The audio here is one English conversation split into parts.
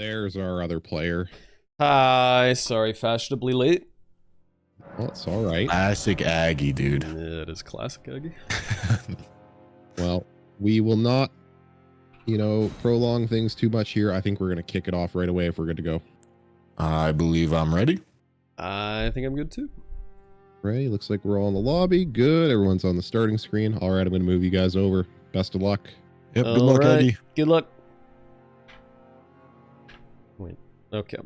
There's our other player. Hi, sorry, fashionably late. Well, it's all right. Classic Aggie, dude. Yeah, it is classic Aggie. Well, we will not, prolong things too much here. I think we're going to kick it off right away if we're good to go. I believe I'm ready. I think I'm good too. Right, looks like we're all in the lobby. Good, everyone's on the starting screen. All right, I'm going to move you guys over. Best of luck. Yep, good luck, Alright, Aggie. good luck. Wait, okay.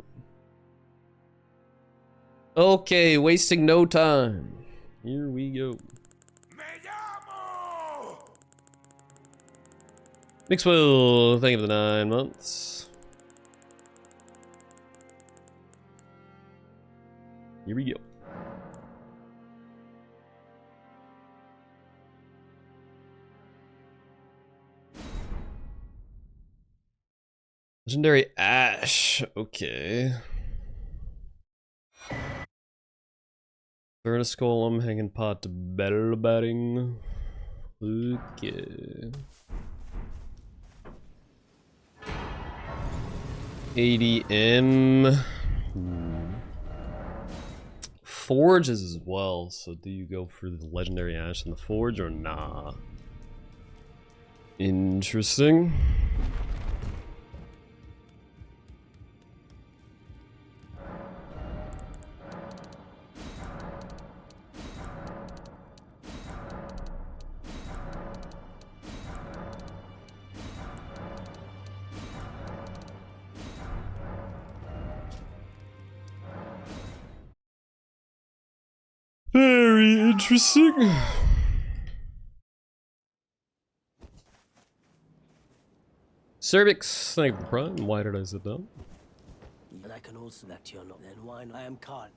Okay, wasting no time. Here we go. Mixwell, thank you for the 9 months. Here we go. Legendary Ash, okay. Furnace Golem, Hanging Pot, Bell Batting. Okay. 80M. Forges as well, so do you go for the Legendary Ash and the Forge or nah? Interesting. Very interesting. Cervix, thank you for the prime. Why did I sit down? But I can also that you're not. Then why not? I am caught.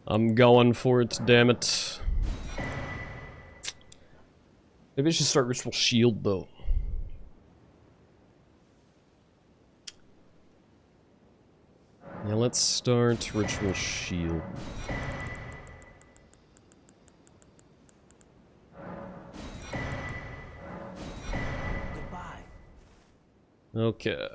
I'm going for it, damn it. Maybe I should start Ritual Shield though. Yeah, let's start Ritual Shield. Goodbye. Okay.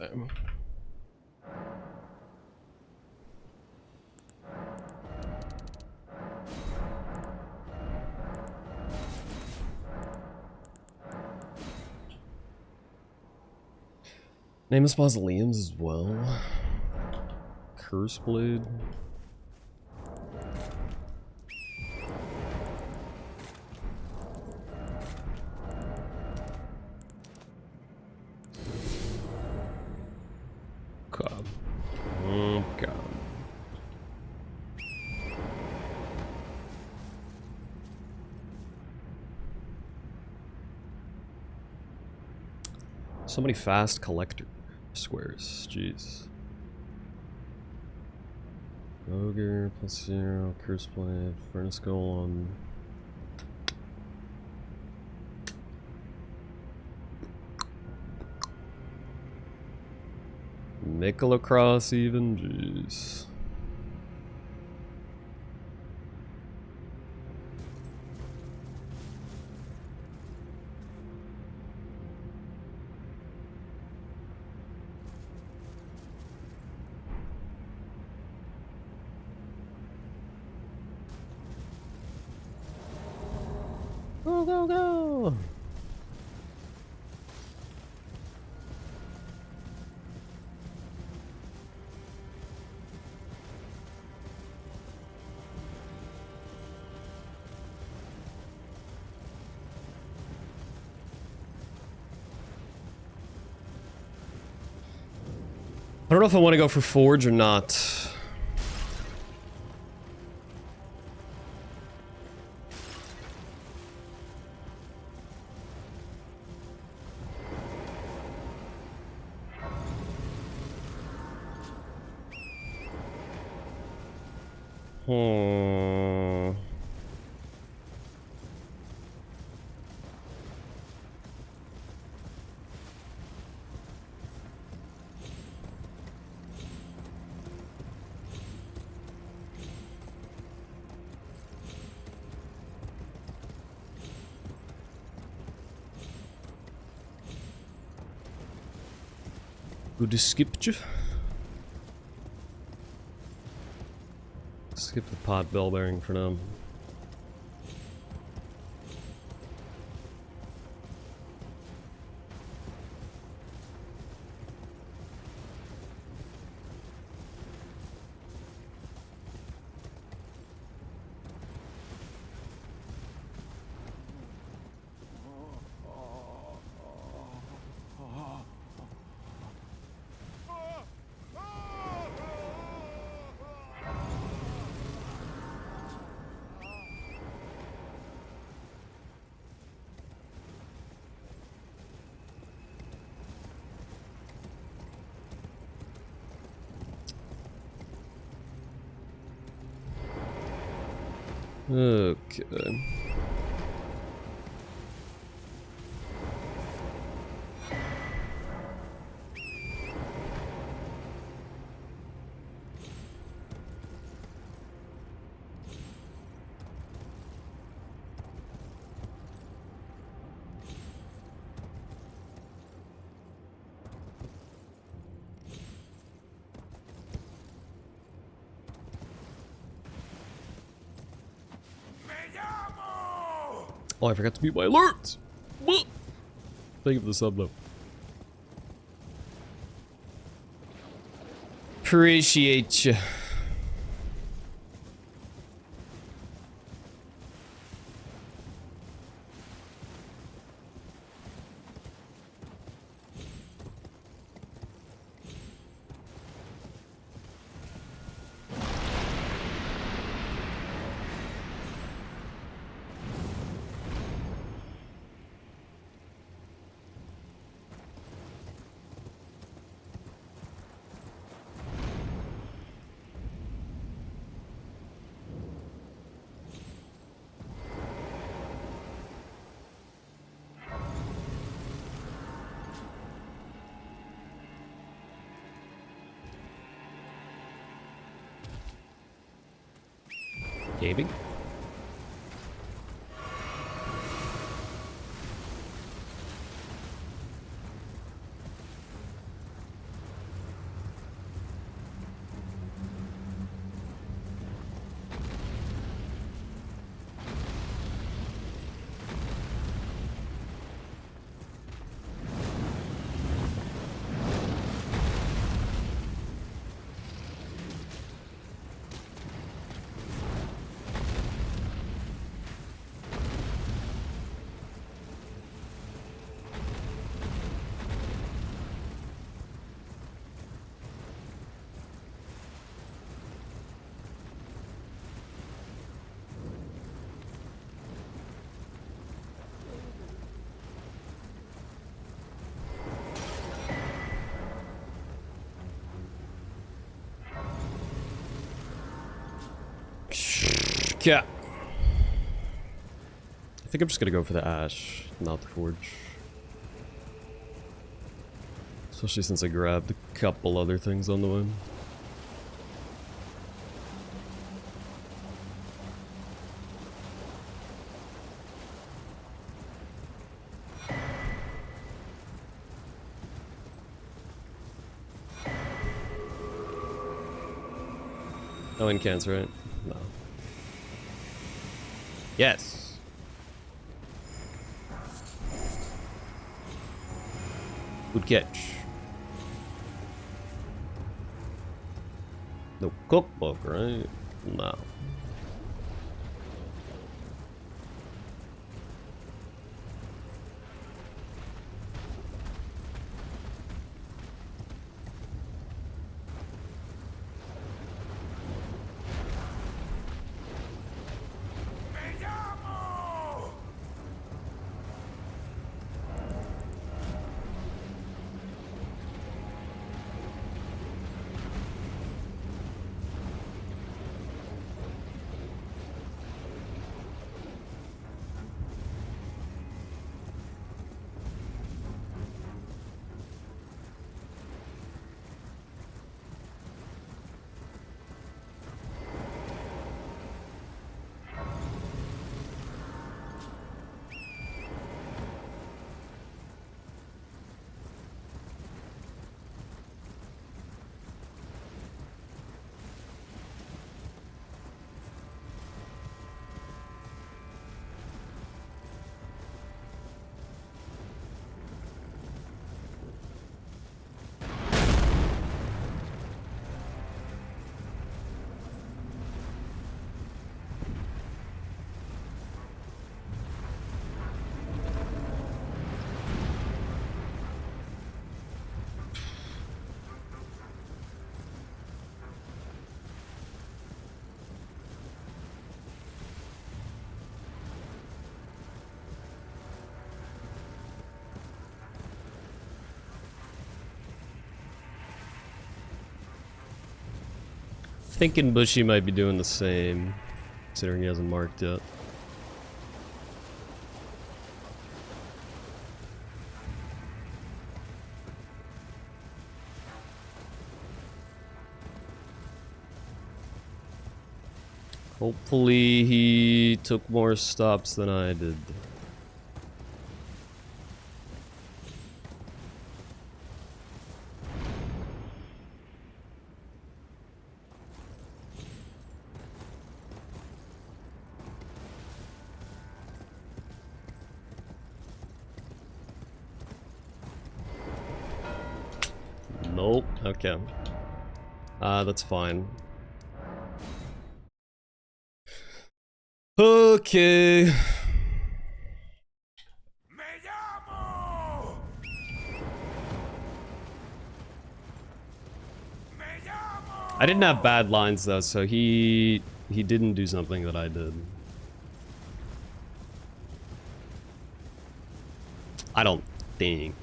Nameless Mausoleums as well. Curse Blade. God. Oh God. So many fast collector squares. Jeez. Ogre +0, Curse Blade, Furnace Golem. Nickelacross even, jeez. Go, go, go! I don't know if I want to go for Forge or not. Hmm. Good skip. Skip the pot bell bearing for now. Okay. Oh, I forgot to mute my alerts! What? Thank you for the sub, though. Appreciate you. Gaming? Yeah. I think I'm just gonna go for the ash, not the forge. Especially since I grabbed a couple other things on the way. No incans, right? No. Yes. Good catch. No cookbook, right? No. thinking Bushy might be doing the same, considering he hasn't marked yet. Hopefully he took more stops than I did. Nope. Okay. That's fine. Okay. I didn't have bad lines though, so he didn't do something that I did. I don't think.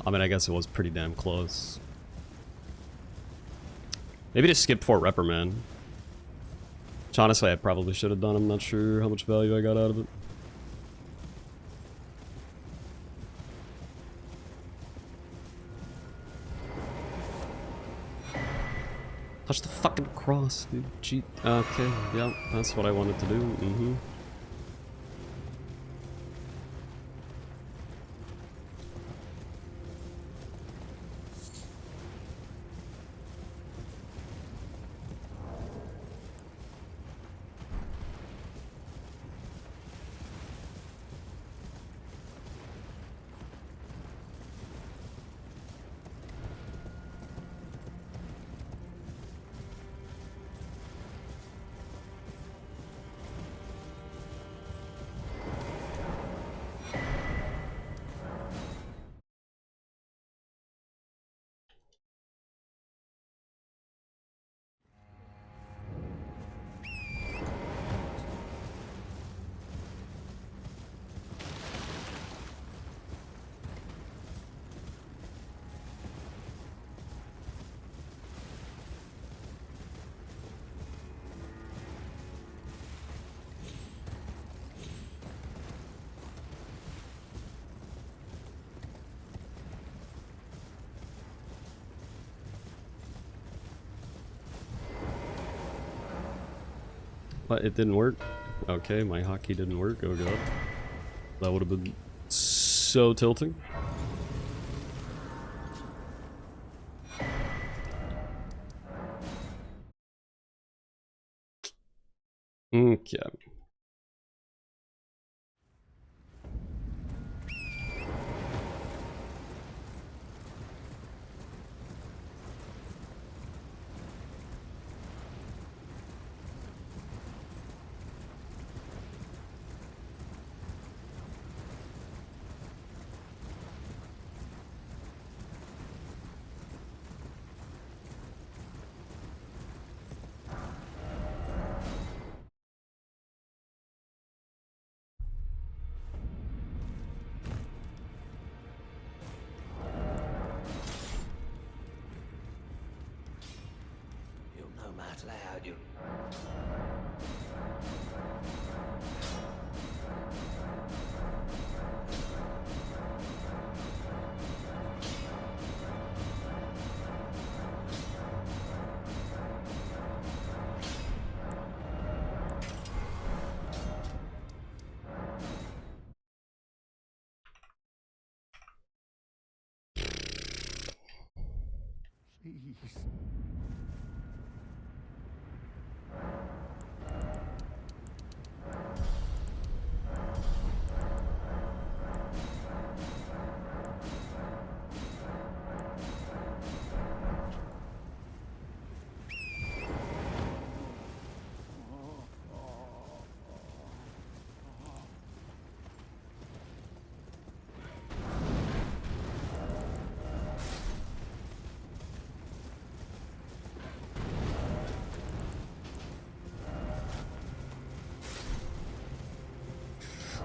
I mean, I guess it was pretty damn close. Maybe just skip for reprimand. Which honestly I probably should have done. I'm not sure how much value I got out of it. Touch the fucking cross, dude. Cheat. Okay, yeah, that's what I wanted to do. Mm-hmm. What? It didn't work? Okay, my hockey didn't work. Oh god. That would have been so tilting. Okay.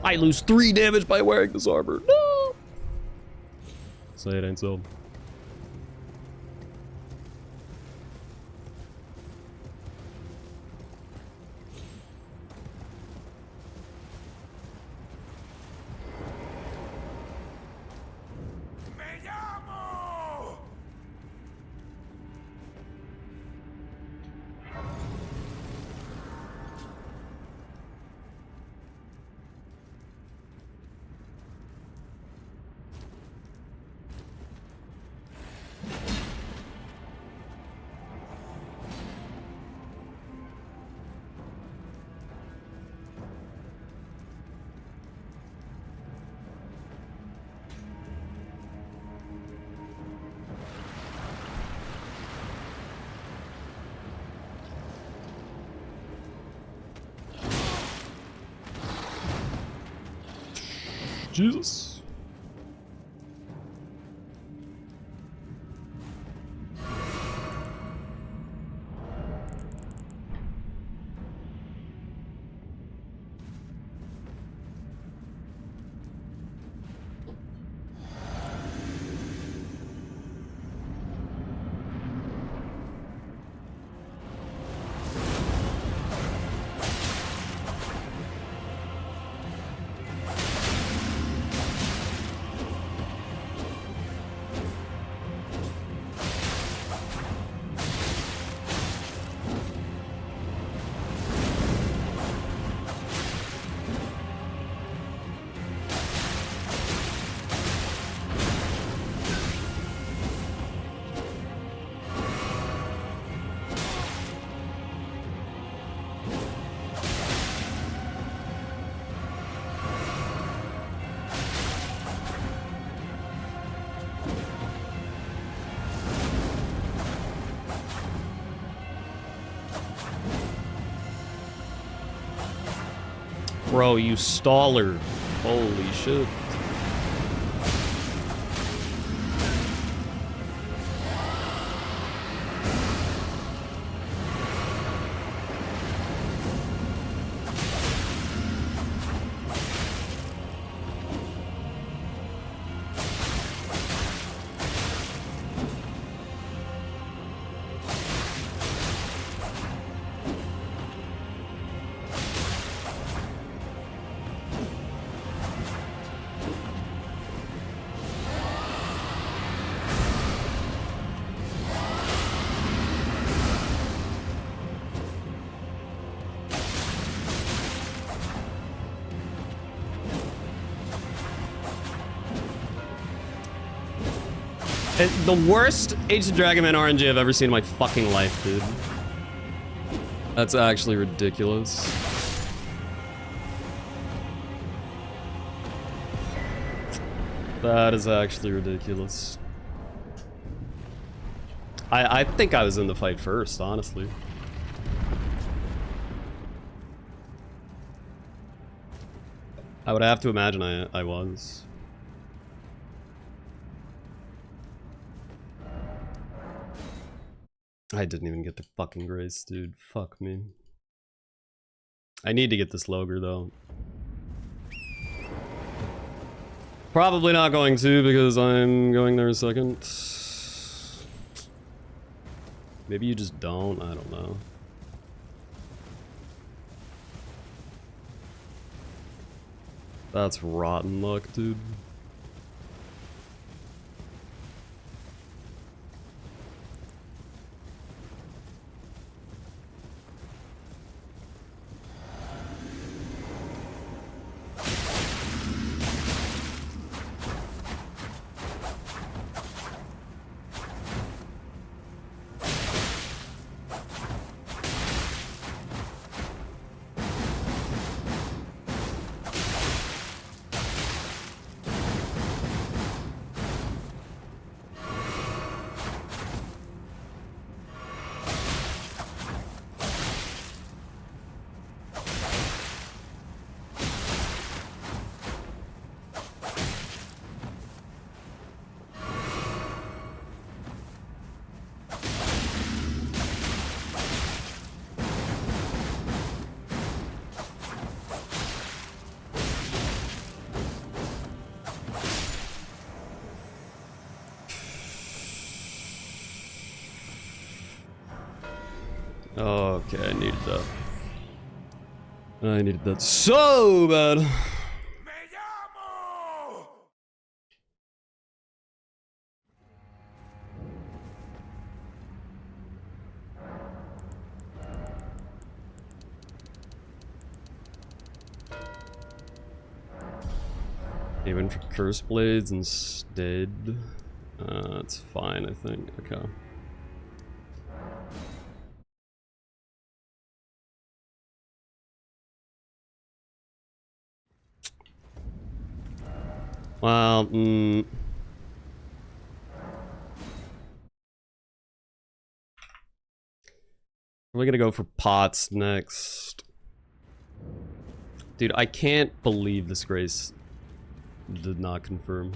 I lose 3 damage by wearing this armor. No! Say it ain't so. Jesus. Bro, you staller. Holy shit. The worst Age of Dragon Man RNG I've ever seen in my fucking life, dude. That's actually ridiculous. That is actually ridiculous. I think I was in the fight first, honestly. I would have to imagine I was. I didn't even get the fucking grace, dude. Fuck me. I need to get this Logger, though. Probably not going to, because I'm going there a second. Maybe you just don't, I don't know. That's rotten luck, dude. Okay, I needed that. I needed that so bad. Even for Curse Blades instead. That's fine, I think. Okay. Well, we're gonna go for pots next. Dude, I can't believe this grace Did not confirm.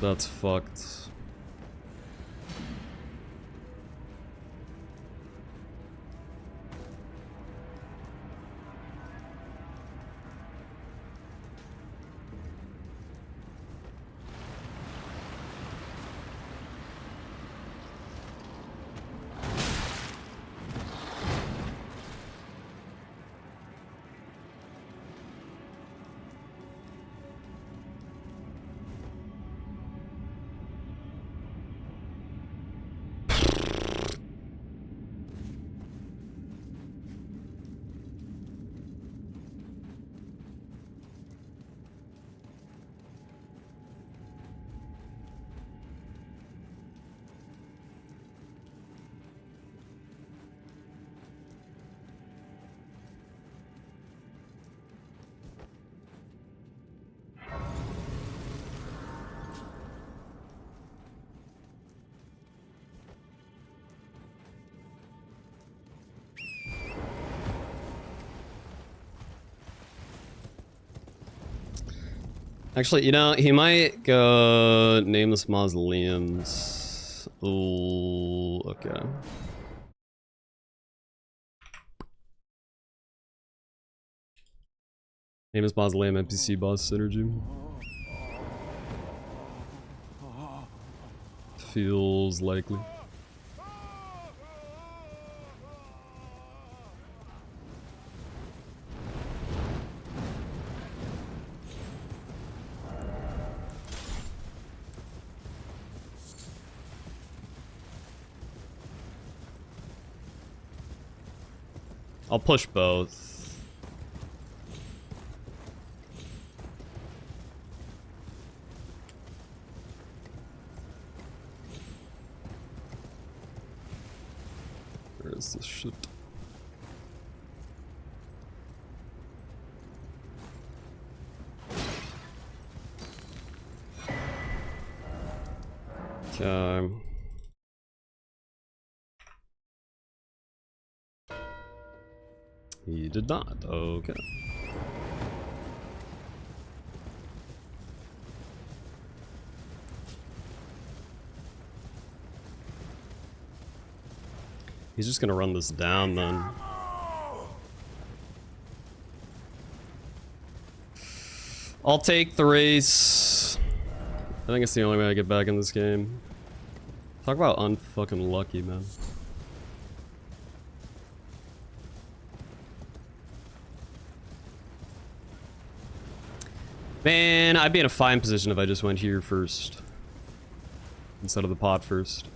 That's fucked. Actually, you know, he might go nameless mausoleums. Ooh, okay. Nameless mausoleum NPC boss synergy. Feels likely. I'll push both. Where is this shit? Okay. He did not. Okay. He's just gonna run this down then. I'll take the race. I think it's the only way I get back in this game. Talk about unfucking lucky, man. Man, I'd be in a fine position if I just went here first. Instead of the pot first.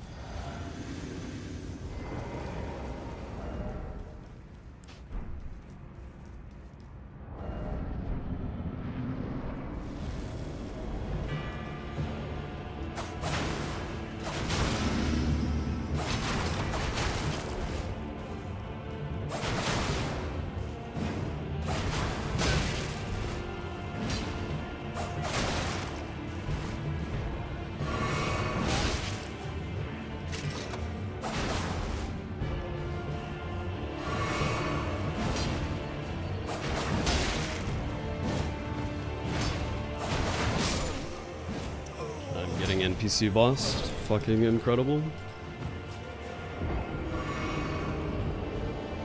NPC boss, fucking incredible.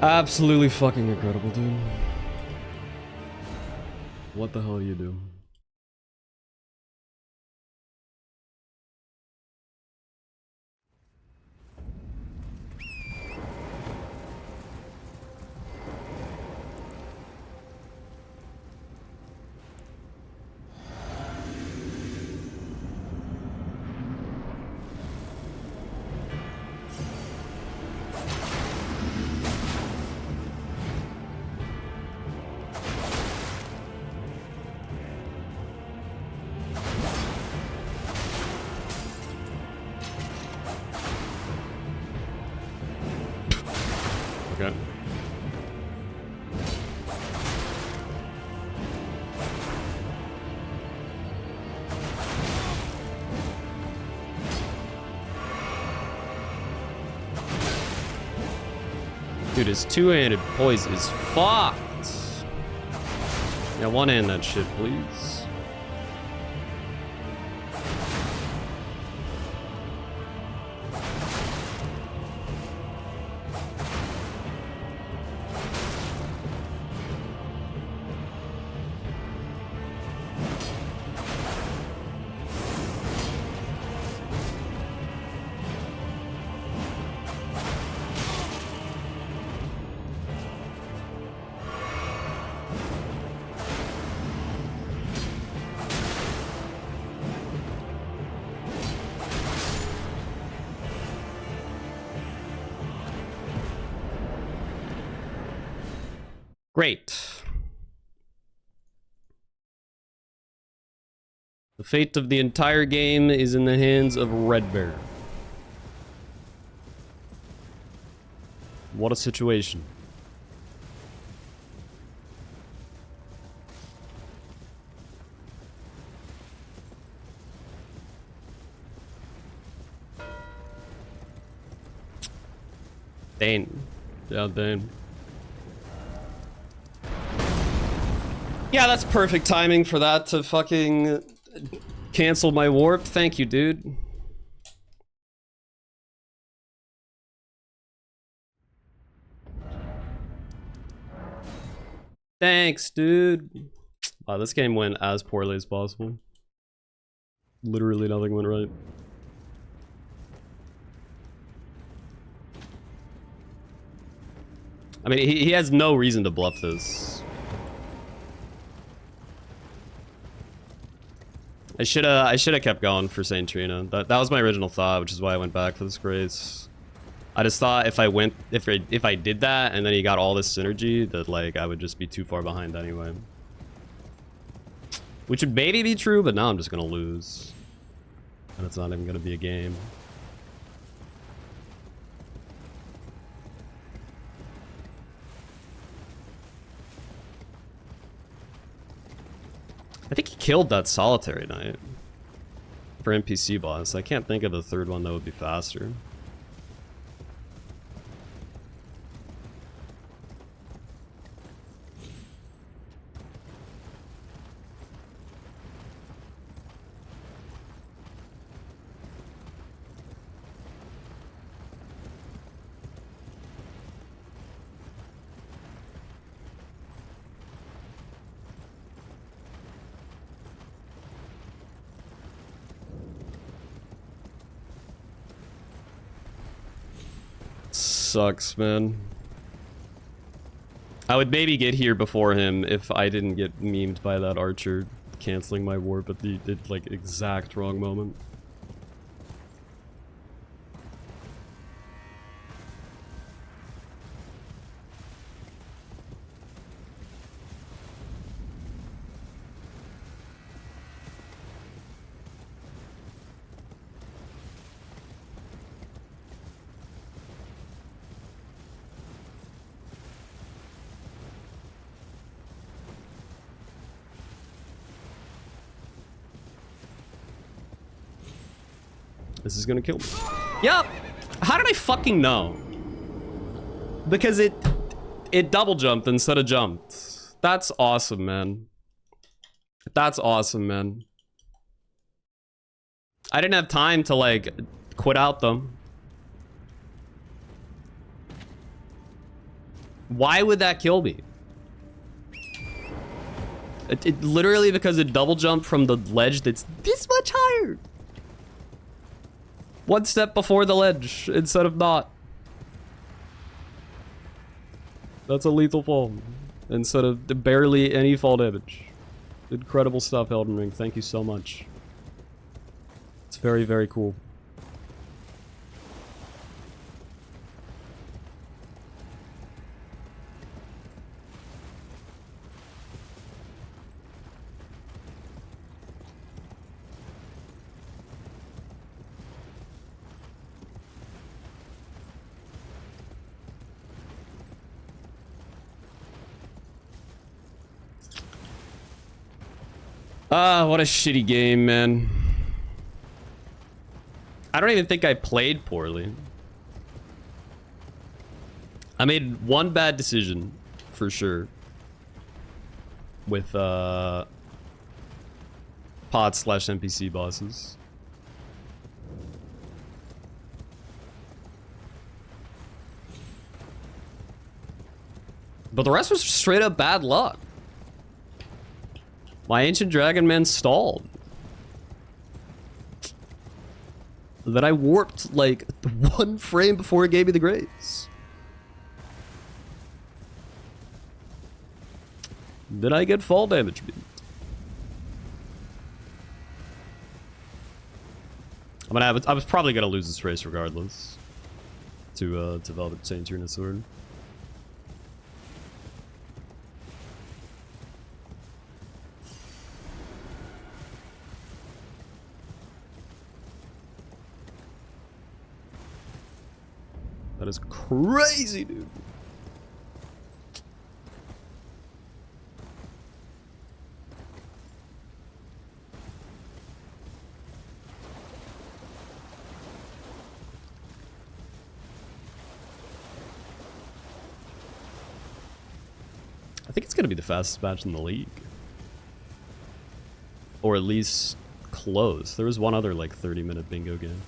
Absolutely fucking incredible, dude. What the hell do you do? Okay. Dude, his two-handed poise is fucked. Yeah, one-hand that shit, please. Great. The fate of the entire game is in the hands of Red Bear. What a situation. Dane. Yeah, Dane. Yeah, that's perfect timing for that to fucking cancel my warp. Thank you, dude. Thanks, dude. Wow, this game went as poorly as possible. Literally nothing went right. I mean, he has no reason to bluff this. I should have kept going for Saint Trina. That was my original thought, which is why I went back for this Grace. I just thought if I did that and then he got all this synergy, that like I would just be too far behind anyway. Which would maybe be true, but now I'm just gonna lose. And it's not even gonna be a game. I think he killed that solitary knight for NPC boss. I can't think of the third one that would be faster. Sucks, man. I would maybe get here before him if I didn't get memed by that archer canceling my warp at the like exact wrong moment. This is gonna kill me. Yup! How did I fucking know? Because it double jumped instead of jumped. That's awesome, man. That's awesome, man. I didn't have time to like quit out them. Why would that kill me? It literally because it double jumped from the ledge that's this much higher. One step before the ledge instead of not. That's a lethal fall instead of barely any fall damage. Incredible stuff, Elden Ring. Thank you so much. It's very, very cool. Ah, what a shitty game, man. I don't even think I played poorly. I made one bad decision, for sure. With, pod / NPC bosses. But the rest was straight up bad luck. My Ancient Dragon Man stalled. That I warped, like, 1 frame before it gave me the grace. Did I get fall damage beat? I mean, I was probably gonna lose this race regardless. To Velvet Saint Tuna Sword. That is crazy, dude. I think it's gonna be the fastest match in the league. Or at least close. There was one other like 30-minute bingo game.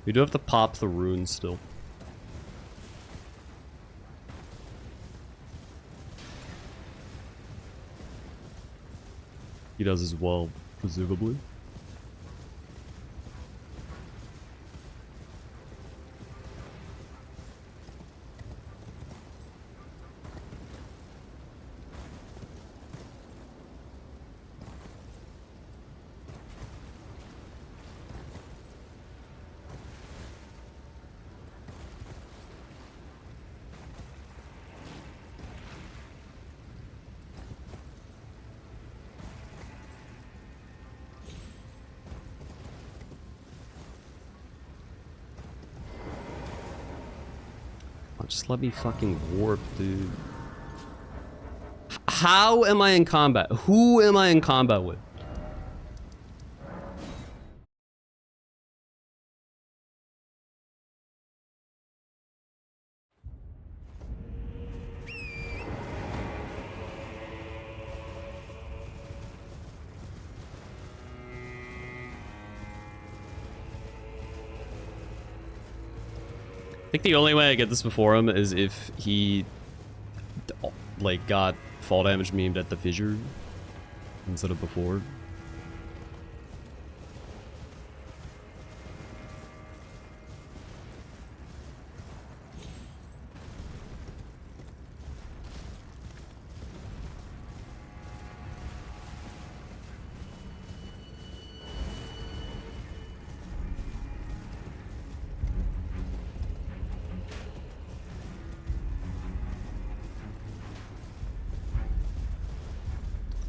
We do have to pop the runes still. He does as well, presumably. Just let me fucking warp, dude. How am I in combat? Who am I in combat with? I think the only way I get this before him is if he, like, got fall damage memed at the fissure instead of before.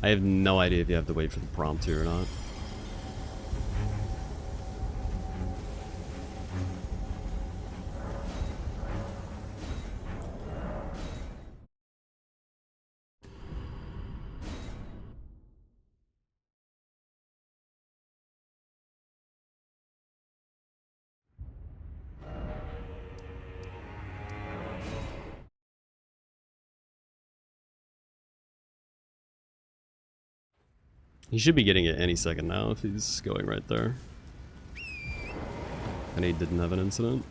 I have no idea if you have to wait for the prompt here or not. He should be getting it any second now if he's going right there. And he didn't have an incident.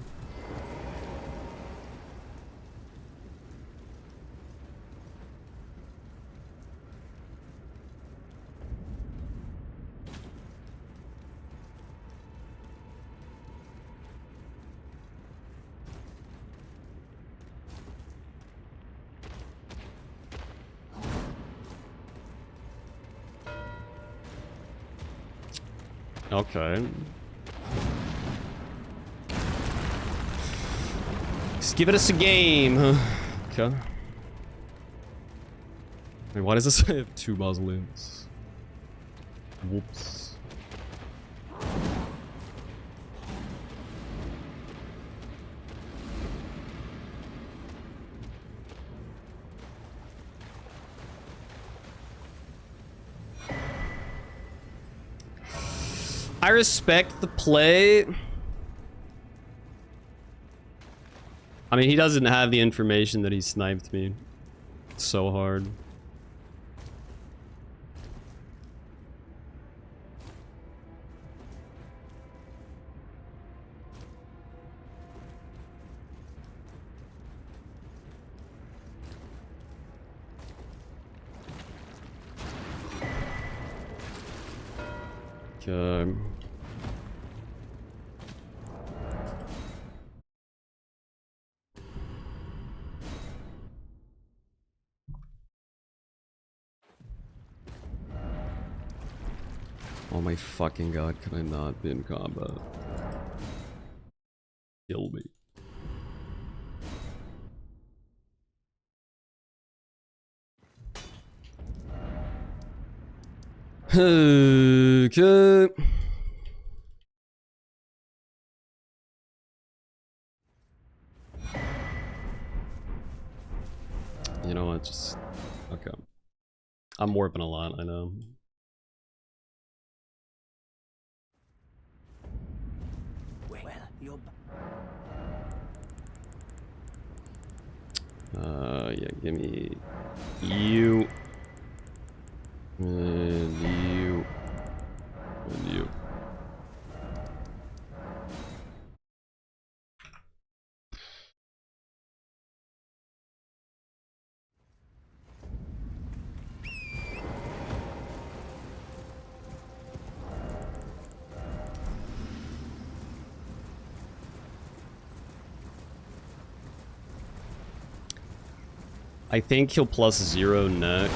Okay. Just give us a game. Okay. Wait, why does this say I have 2 mausoleums? Whoops. I respect the play. I mean, he doesn't have the information that he sniped me so hard. Okay. Oh my fucking god, can I not be in combat? Kill me. Okay. You know what, just... Okay. I'm warping a lot, I know. Well, you're... Yeah, give me... You... And you... And you. I think he'll +0 next.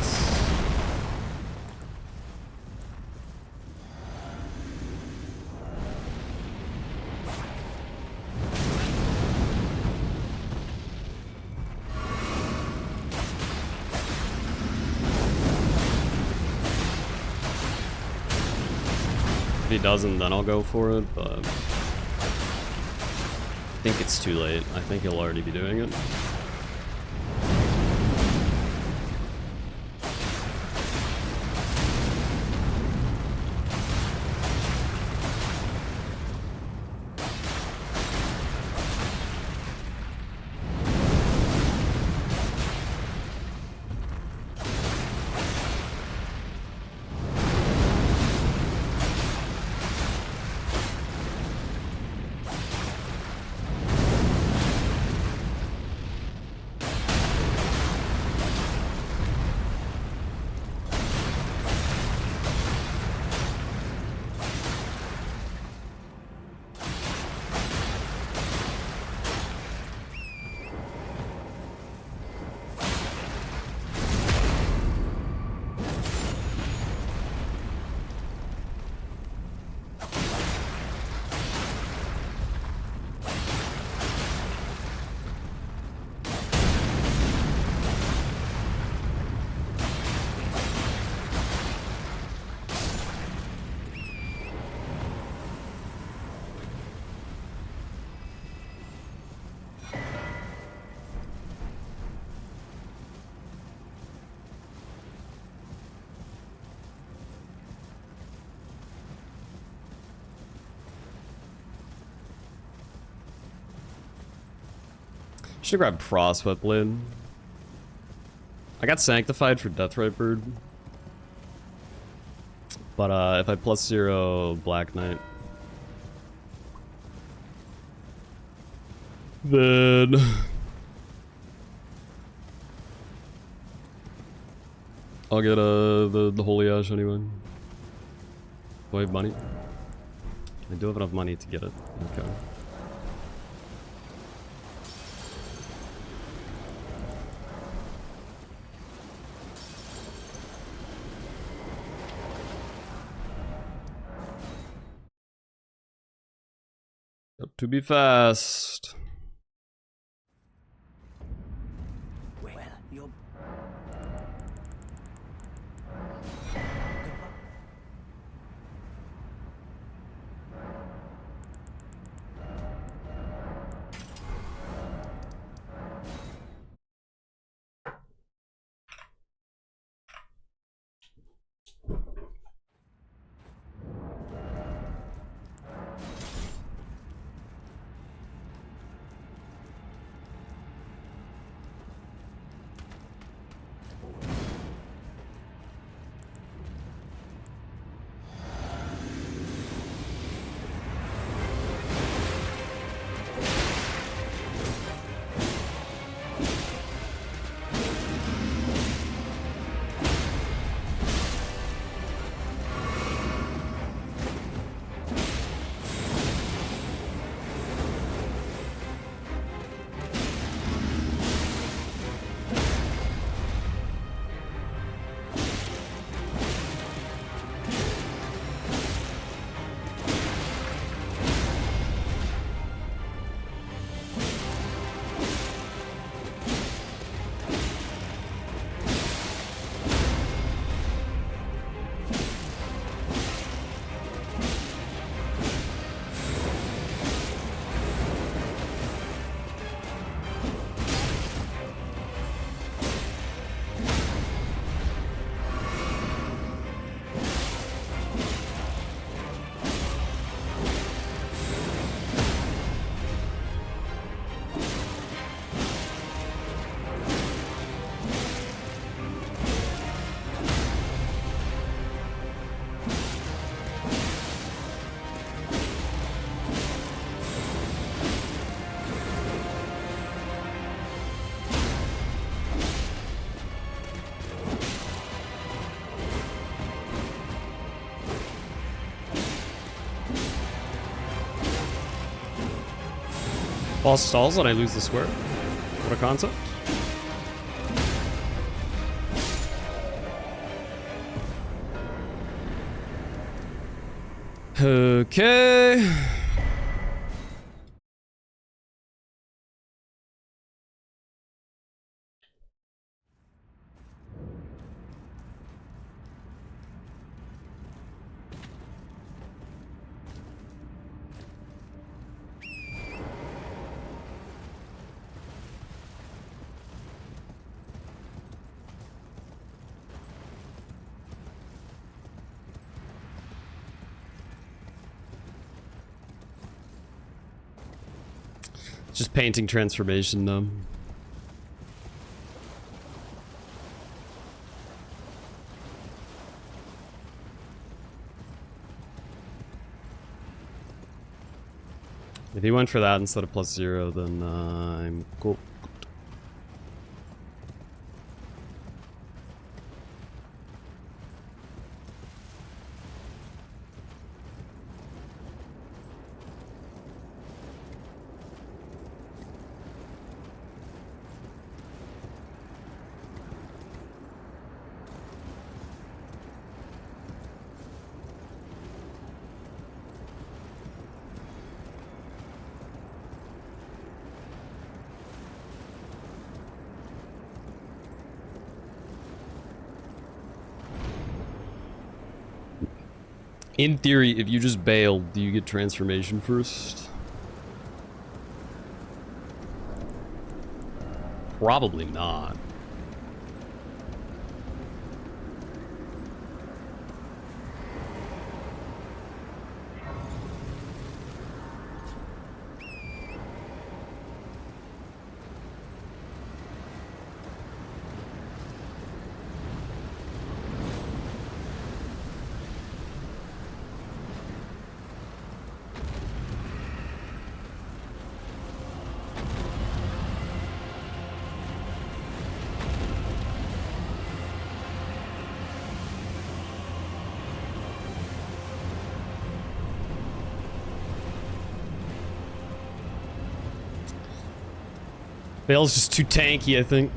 If he doesn't, then I'll go for it, but... I think it's too late. I think he'll already be doing it. Should grab Frostwhip Lid. I got Sanctified for Deathrite Bird. But if I +0 Black Knight, then I'll get the Holy Ash anyway. Do I have money? I do have enough money to get it. Okay. Got to be fast. You're... Boss stalls and I lose the square. What a concept. Okay. Just painting transformation though. If he went for that instead of +0, then I'm cool. In theory, if you just bail, do you get transformation first? Probably not. Bale's just too tanky, I think.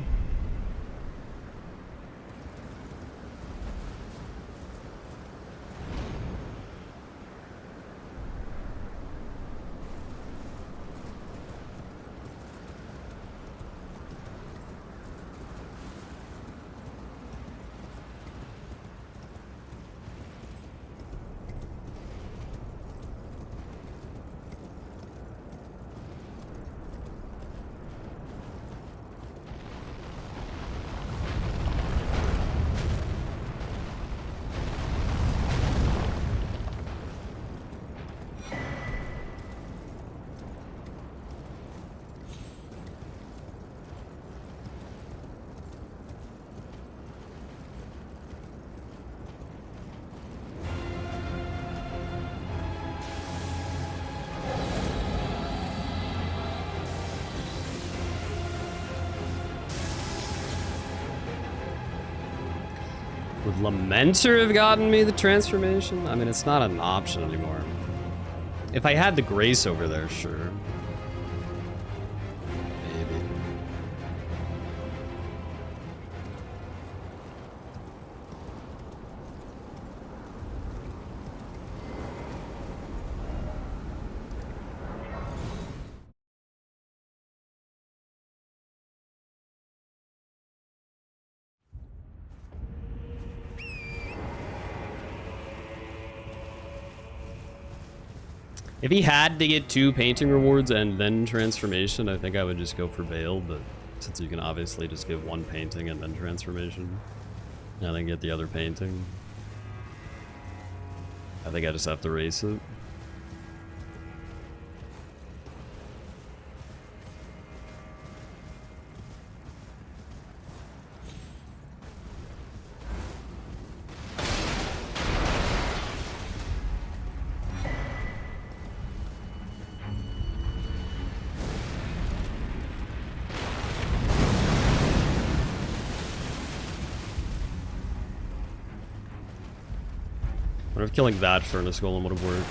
Would Lamenter have gotten me the transformation? I mean, it's not an option anymore. If I had the Grace over there, sure. Maybe. If he had to get 2 painting rewards and then transformation, I think I would just go for Veil, but since you can obviously just give 1 painting and then transformation, and then get the other painting, I think I just have to race it. What if killing that Furnace Golem would have worked?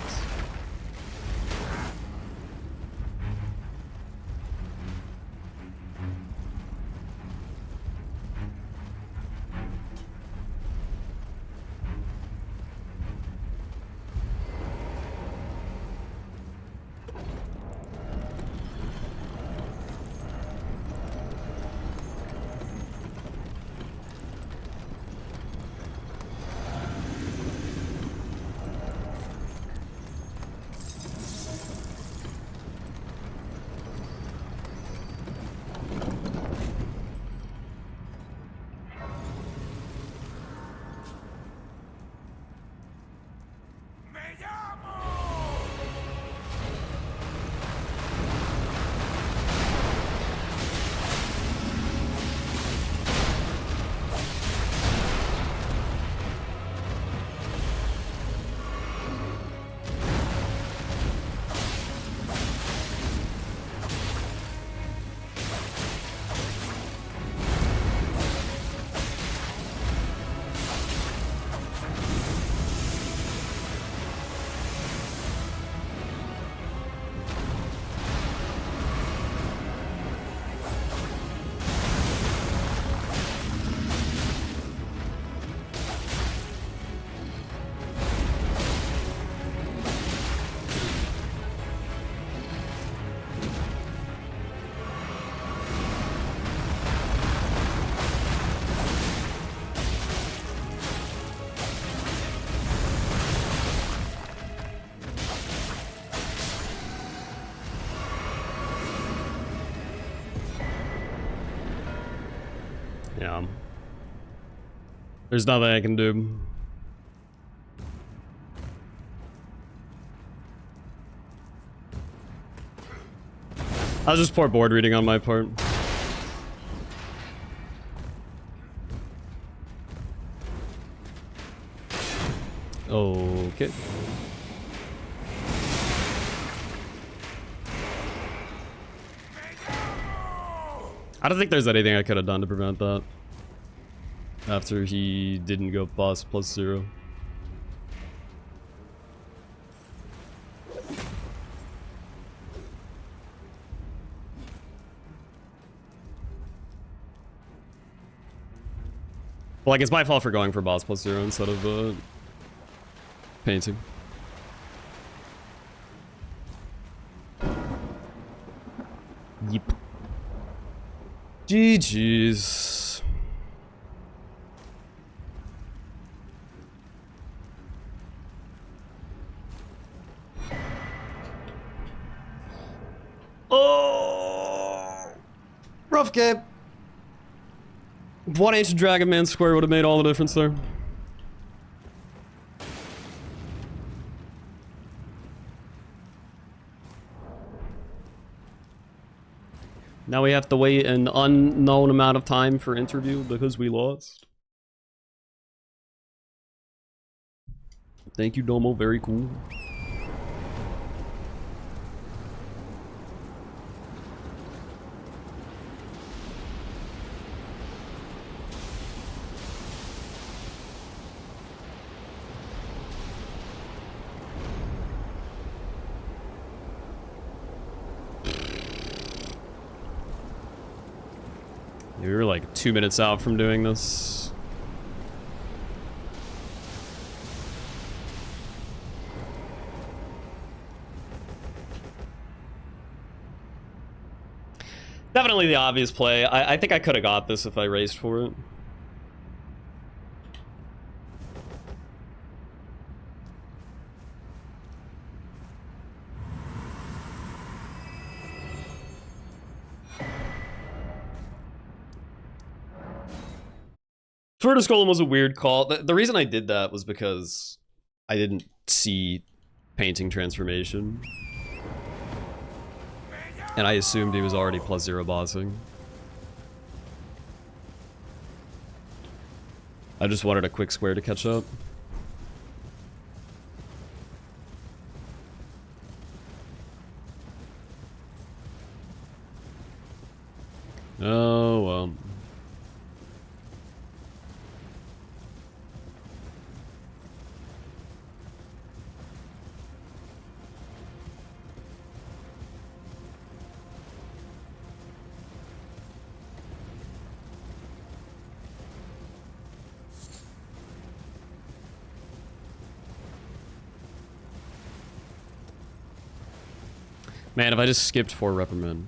Yeah. There's nothing I can do. I'll just poor board reading on my part. Okay. I don't think there's anything I could have done to prevent that. After he didn't go boss +0. Well, like, it's my fault for going for boss +0 instead of painting. Yep. GG's. Oh, rough game. One Ancient Dragon Man square would have made all the difference there. Now we have to wait an unknown amount of time for interview because we lost. Thank you, Domo. Very cool. We were like 2 minutes out from doing this. Definitely the obvious play. I think I could have got this if I raced for it. Furnace Golem was a weird call. The reason I did that was because I didn't see painting transformation. And I assumed he was already +0 bossing. I just wanted a quick square to catch up. Oh, well. Man, if I just skipped 4 reprimand.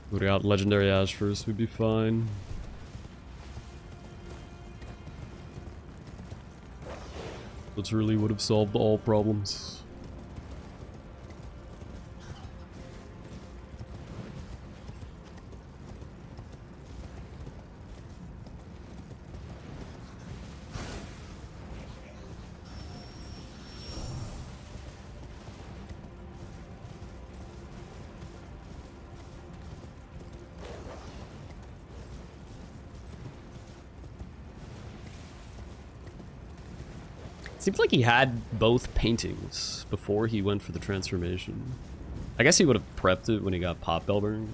Would've got Legendary Ash first, we'd be fine. Literally would have solved all problems. Seems like he had both paintings before he went for the transformation. I guess he would have prepped it when he got Pop Bellburn.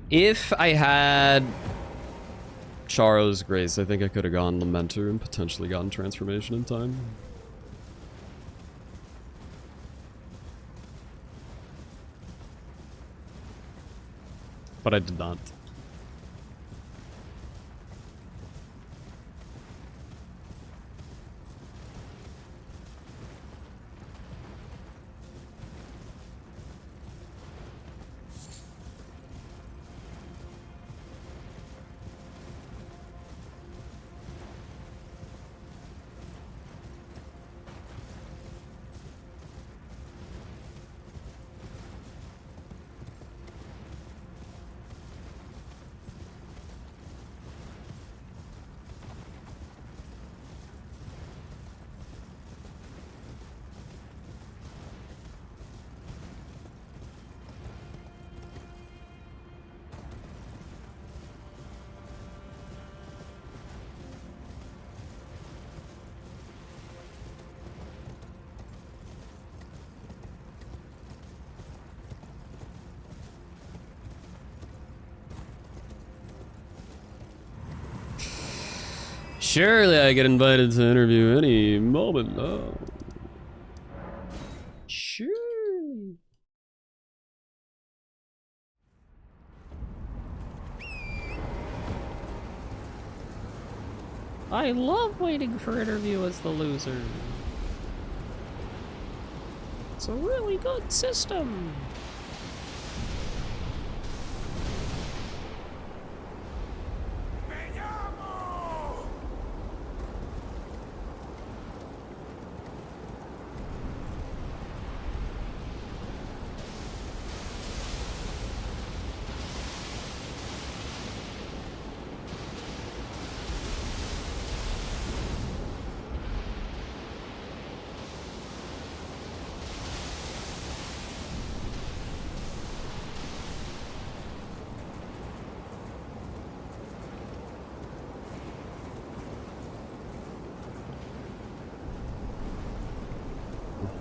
If I had Charo's Grace, I think I could have gone Lamenter and potentially gotten Transformation in time. But I did not. Surely I get invited to interview any moment now. Surely. I love waiting for interview as the loser. It's a really good system.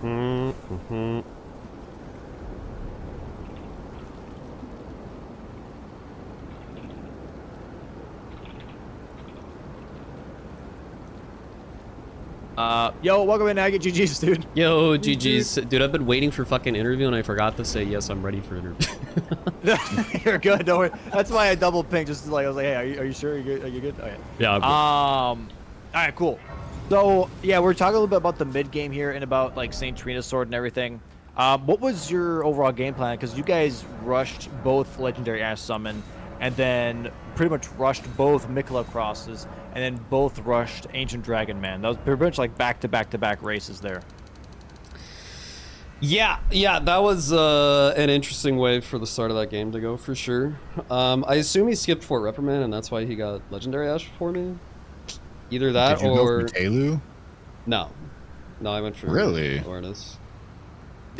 Mm-hmm. Yo, welcome in, Aggie. GG's, dude. Yo, GG's. Dude, I've been waiting for fucking interview and I forgot to say, yes, I'm ready for interview. You're good, don't worry. That's why I double pinged, just like, I was like, hey, are you sure? Are you good? Are you good? Okay. Yeah, I'm good. All right, cool. So, yeah, we're talking a little bit about the mid game here and about, like, St. Trina's sword and everything. What was your overall game plan? Because you guys rushed both Legendary Ash Summon and then pretty much rushed both Mikla crosses and then both rushed Ancient Dragon Man. That was pretty much like back-to-back-to-back races there. Yeah, that was an interesting way for the start of that game to go, for sure. I assume he skipped Fort Reprimand, and that's why he got Legendary Ash before me. Either that Did you or... go for Telu? No, I went for Really? Ornis.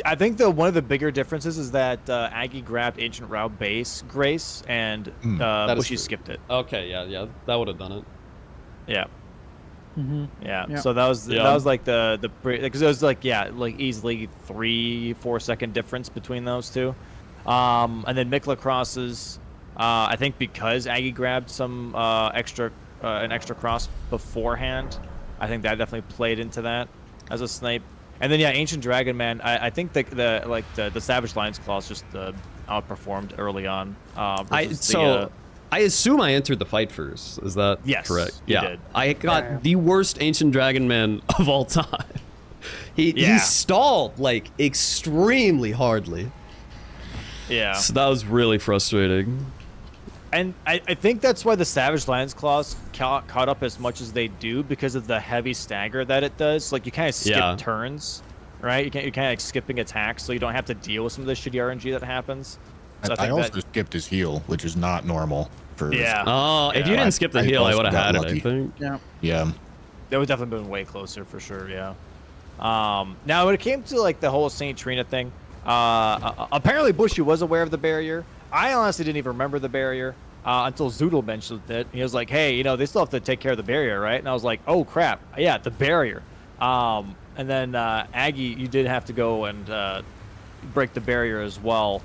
I think one of the bigger differences is that Aggie grabbed Ancient Route base Grace and Bushy true. skipped it. Okay, yeah, that would have done it. Yeah. Yeah. Yeah. So that was like the because it was like easily 3-4 second difference between those two. And then Mikla crosses, I think because Aggie grabbed some an extra cross beforehand, I think that definitely played into that as a snipe. And then yeah, Ancient Dragon Man, I think the Savage Lion's Claws just outperformed early on. I assume I entered the fight first. Is that Yes, correct? you Yeah. did. I got the worst Ancient Dragon Man of all time. He stalled like extremely hardly. Yeah. So that was really frustrating. And I think that's why the Savage Lion's Claws caught up as much as they do, because of the heavy stagger that it does. Like, you kind of skip turns, right? You're kind of like skipping attacks, so you don't have to deal with some of the shitty RNG that happens. So I also skipped his heal, which is not normal for. Yeah. Oh, if you didn't skip the heal, I would have had it, I think. Yeah. Yeah. That would definitely been way closer for sure. Yeah. Now when it came to like the whole Saint Trina thing, apparently Bushy was aware of the barrier. I honestly didn't even remember the barrier until Zoodle mentioned it. He was like, "Hey, they still have to take care of the barrier, right?" And I was like, "Oh crap, yeah, the barrier." And then Aggie, you did have to go and break the barrier as well.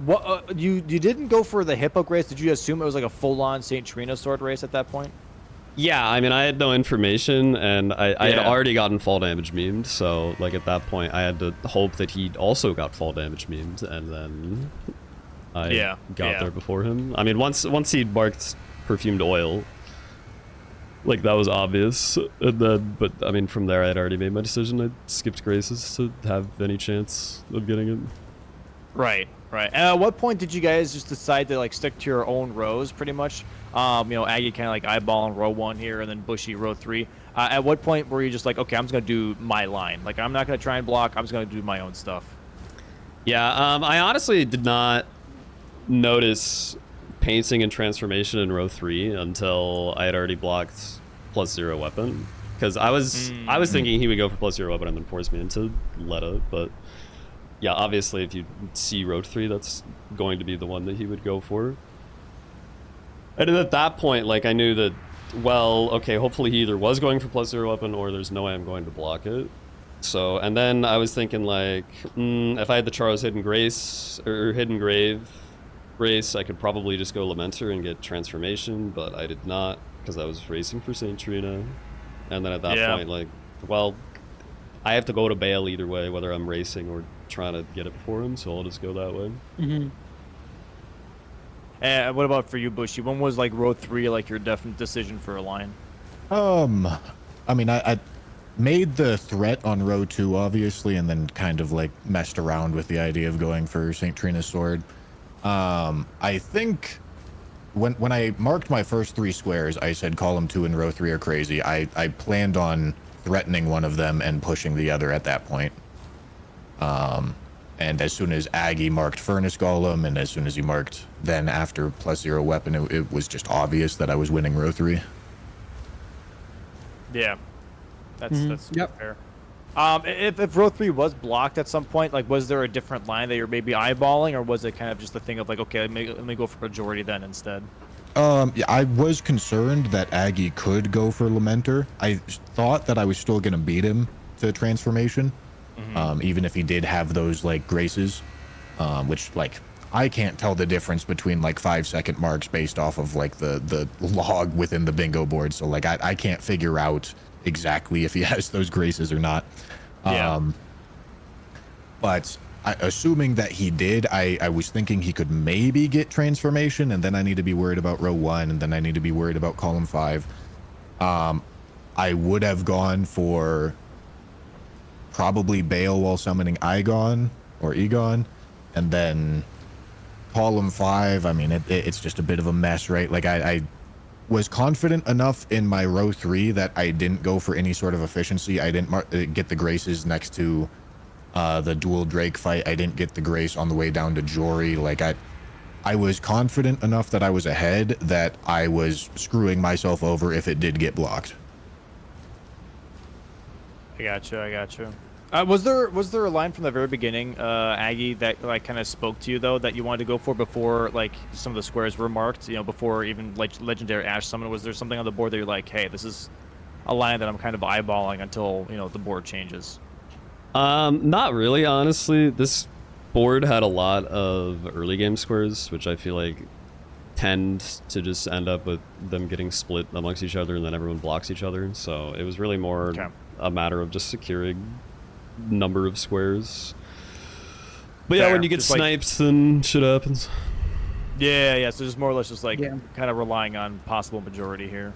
What you didn't go for the Hippo race? Did you assume it was like a full-on Saint Trina sword race at that point? Yeah, I mean, I had no information, and I had already gotten fall damage memed, so, like, at that point, I had to hope that he'd also got fall damage memed, and then I got there before him. I mean, once he'd marked perfumed oil, like, that was obvious, and then, but, I mean, from there, I had already made my decision. I skipped Graces to have any chance of getting it. Right. And at what point did you guys just decide to, like, stick to your own rows, pretty much? Aggie kind of like eyeballing row 1 here, and then Bushy row 3. At what point were you just like, okay, I'm just gonna do my line? Like, I'm not gonna try and block. I'm just gonna do my own stuff. Yeah, I honestly did not notice painting and transformation in row 3 until I had already blocked +0 weapon, because I was thinking he would go for +0 weapon and then force me into Letta, but yeah, obviously if you see row 3, that's going to be the one that he would go for. And at that point, like, I knew that, well, okay, hopefully he either was going for +0 weapon or there's no way I'm going to block it. So, and then I was thinking, like, if I had the Charles Hidden Grace, or Hidden Grave race, I could probably just go Lamenter and get Transformation, but I did not, because I was racing for St. Trina. And then at that point, like, well, I have to go to Bale either way, whether I'm racing or trying to get it before him, so I'll just go that way. Mm-hmm. What about for you, Bushy? When was like row 3 like your definite decision for a line? I mean, I made the threat on row 2, obviously, and then kind of like messed around with the idea of going for St. Trina's sword. I think when I marked my first 3 squares, I said column 2 and row 3 are crazy. I planned on threatening one of them and pushing the other at that point. And as soon as Aggie marked Furnace Golem, and as soon as he marked then after +0 weapon, it was just obvious that I was winning row 3. Yeah, that's fair. If row 3 was blocked at some point, like, was there a different line that you're maybe eyeballing, or was it kind of just a thing of like, okay, let me go for majority then instead? Yeah, I was concerned that Aggie could go for Lamenter. I thought that I was still gonna beat him to transformation, even if he did have those like graces, which like I can't tell the difference between like 5-second marks based off of like the log within the bingo board. So like I can't figure out exactly if he has those graces or not. Yeah. But assuming that he did, I was thinking he could maybe get transformation, and then I need to be worried about row 1, and then I need to be worried about column 5. I would have gone for probably Bale while summoning Igon or Egon, and then column 5. I mean, it's just a bit of a mess, right? Like I was confident enough in my row 3 that I didn't go for any sort of efficiency. I didn't get the graces next to the dual Drake fight. I didn't get the grace on the way down to Jory. Like I was confident enough that I was ahead that I was screwing myself over if it did get blocked. I got you. Was there a line from the very beginning, Aggie, that like kind of spoke to you though, that you wanted to go for before like some of the squares were marked? You know, before even like legendary Ash summon, was there something on the board that you're like, hey, this is a line that I'm kind of eyeballing until the board changes? Not really, honestly. This board had a lot of early game squares, which I feel like tend to just end up with them getting split amongst each other, and then everyone blocks each other. So it was really more a matter of just securing number of squares. But yeah, when you get snipes, then shit happens. Yeah. So just more or less just like kind of relying on possible majority here.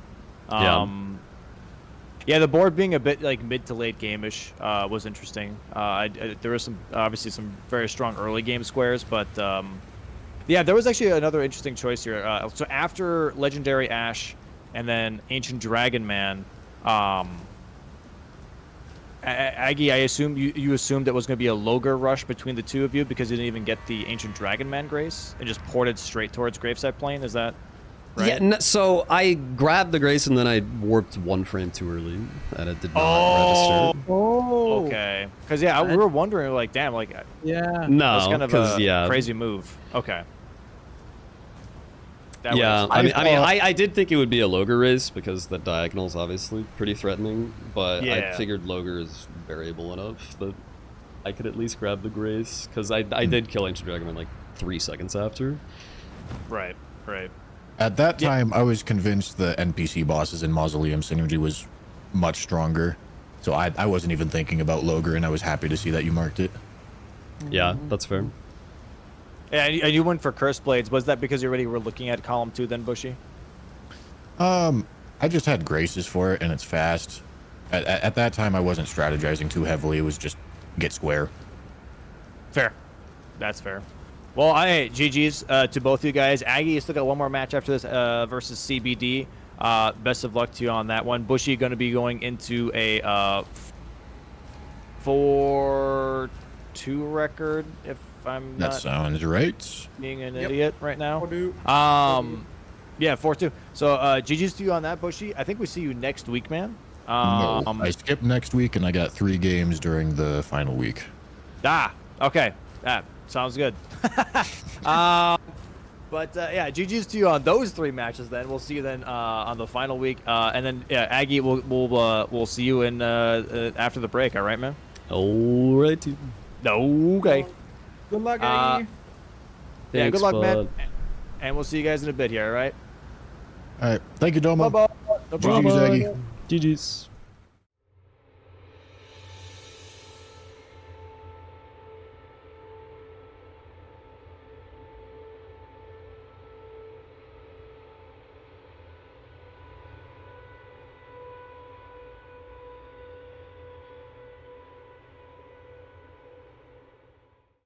Yeah, the board being a bit like mid to late game-ish was interesting. There was obviously some very strong early game squares, but yeah, there was actually another interesting choice here. So after Legendary Ash and then Ancient Dragon Man, Aggie, I assume you assumed it was going to be a Logre rush between the two of you because you didn't even get the Ancient Dragon Man grace and just ported straight towards Graveside Plane. Is that right? Yeah, so I grabbed the grace and then I warped 1 frame too early, and it did not register. Oh, okay. Because yeah, we were wondering, like, damn, like, yeah, no, that's kind of a crazy move. Okay. I did think it would be a Logre race because the diagonal is obviously pretty threatening, but I figured Logre is variable enough that I could at least grab the grace because I did kill Ancient Dragon like 3 seconds after. Right. At that time, I was convinced the NPC bosses in Mausoleum Synergy was much stronger, so I wasn't even thinking about Logre, and I was happy to see that you marked it. Yeah, that's fair. Yeah, and you went for Curse Blades. Was that because you already were looking at column 2 then, Bushy? I just had graces for it, and it's fast. At that time, I wasn't strategizing too heavily. It was just get square. Fair. That's fair. Well, GG's to both of you guys. Aggie, you still got one more match after this versus CBD. Best of luck to you on that one. Bushy going to be going into a 4-2 record, if I'm not... That sounds right. Being an idiot right now. Yeah, 4-2. So GG's to you on that, Bushy. I think we see you next week, man. No, I skipped next week, and I got 3 games during the final week. Okay. Sounds good. But yeah, GG's to you on those 3 matches. Then we'll see you then on the final week, and then Aggie, we'll see you in after the break. All right, man. All right. Okay. Good luck, Aggie. Yeah, good luck, man. And we'll see you guys in a bit here. All right. All right. Thank you, Domo. Bye-bye. No problem. GG's, Aggie. GG's.